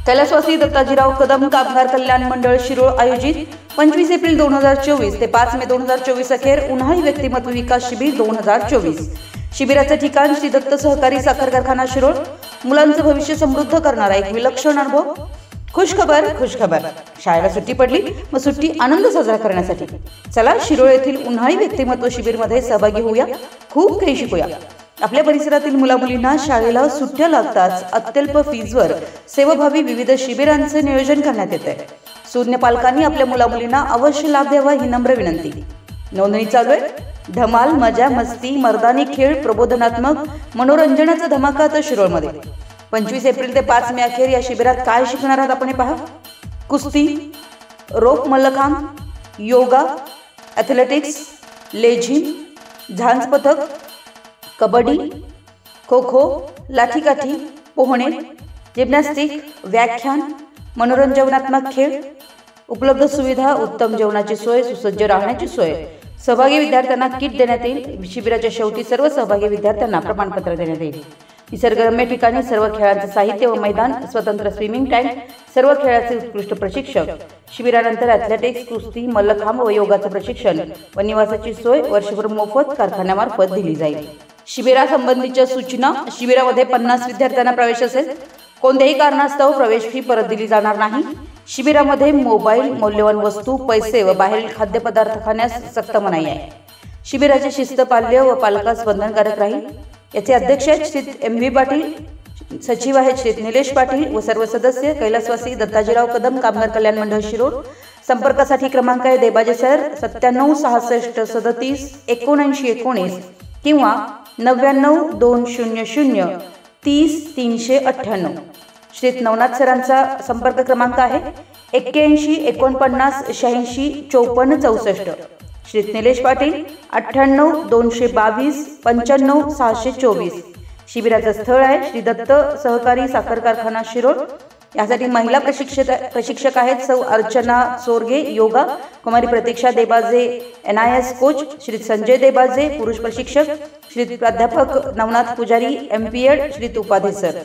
कैलासवासी दत्ताजीराव कदम कामगार कल्याण मंडळ शिरोळ आयोजित 25 एप्रिल 2024 ते 5 मे 2024 अखेर उन्हाळी व्यक्तिमत्व विकास शिबिर 2024। शिबिराचे ठिकाण श्री दत्त सहकारी साखर कारखाना शिरोळ। मुलांचे भविष्य समृद्ध करणारा एक विलक्षण अनुभव। खुशखबर शाळेला सुट्टी पडली, मग सुट्टी आनंद साजरा करण्यासाठी चला शिरोळ येथील उन्हाळी व्यक्तिमत्व शिबिरमध्ये सहभागी होऊया, खूप काही शिकूया। आपल्या परिसरातील मुलामुलींना शाळेला सुट्ट्या लागताच अत्यल्प फीजवर सेवाभावी विविध शिबिरांचे नियोजन करण्यात येते। सुज्ञ पालकांनी आपल्या मुलामुलींना अवश्य लाभ द्यावा ही नम्र विनंती। नोंदणी चालू आहे। धमाल, मजा, मस्ती, मर्दानी खेळ, प्रबोधनात्मक मनोरंजनाचा धमाका आता शिरोळमध्ये। 25 एप्रिल ते 5 मे अखेर या शिबिरात काय शिकणार आहात आपण पहा। कुस्ती, रोप मल्लखांब, योगा, ॲथलेटिक्स, लेझिम, झांज पथक, कबड्डी, खो खो, लाठीकाठी, पोहणे, जिम्नॅस्टिक, व्याख्यान, मनोरंजनात्मक खेळ, उपलब्ध सुविधा, उत्तम जेवणाची सोय, सुसज्ज राहण्याची सोय। सहभागी विद्यार्थ्यांना किट देण्यात येईल। शिबिराच्या शेवटी सर्व सहभागी विद्यार्थ्यांना प्रमाणपत्र देण्यात येईल। निसर्गरम्य ठिकाणी सर्व खेळांचे साहित्य व मैदान, स्वतंत्र स्विमिंग टँक, सर्व खेळाचे उत्कृष्ट प्रशिक्षक। शिबिरानंतर ॲथलेटिक्स, कुस्ती, मल्लखांब व योगाचे प्रशिक्षण व निवासाची सोय वर्षभर मोफत कारखान्यामार्फत दिली जाईल। शिबिरासंबंधीच्या सूचना। शिबिरामध्ये 50 विद्यार्थ्यांना प्रवेश असेल। कोणत्याही कारणास्तव प्रवेश फी परत दिली जाणार नाही। शिबिरामध्ये मोबाईल, मौल्यवान वस्तू, पैसे व बाहेरील खाद्यपदार्थ खाण्यास सक्त मनाई आहे। शिबिराची शिस्त पाल्य व पालकास बंधनकारक राहील। याचे अध्यक्ष आहेत श्री MV पाटील, सचिव आहेत श्री निलेश पाटील व सर्व सदस्य कैलासवासी दत्ताजीराव कदम कामगार कल्याण मंडळ शिरोळ। संपर्कासाठी क्रमांक आहे देबाजे सर 97 66 37 79 19 किंवा 99 200 30 398। श्री नवनाथ सरांचा संपर्क क्रमांक आहे 81 49 86 54 64। श्री निलेश पाटील 98 222 95 624। शिबिराचं स्थळ आहे श्री दत्त सहकारी साखर कारखाना शिरोळ। यासाठी महिला प्रशिक्षक आहेत सौ अर्चना सोरगे योगा, कुमारी प्रतीक्षा देबाजे NIS कोच, श्री संजय देबाजे पुरुष प्रशिक्षक, श्री प्राध्यापक नवनाथ पुजारी MPEd, श्री उपाध्ये सर।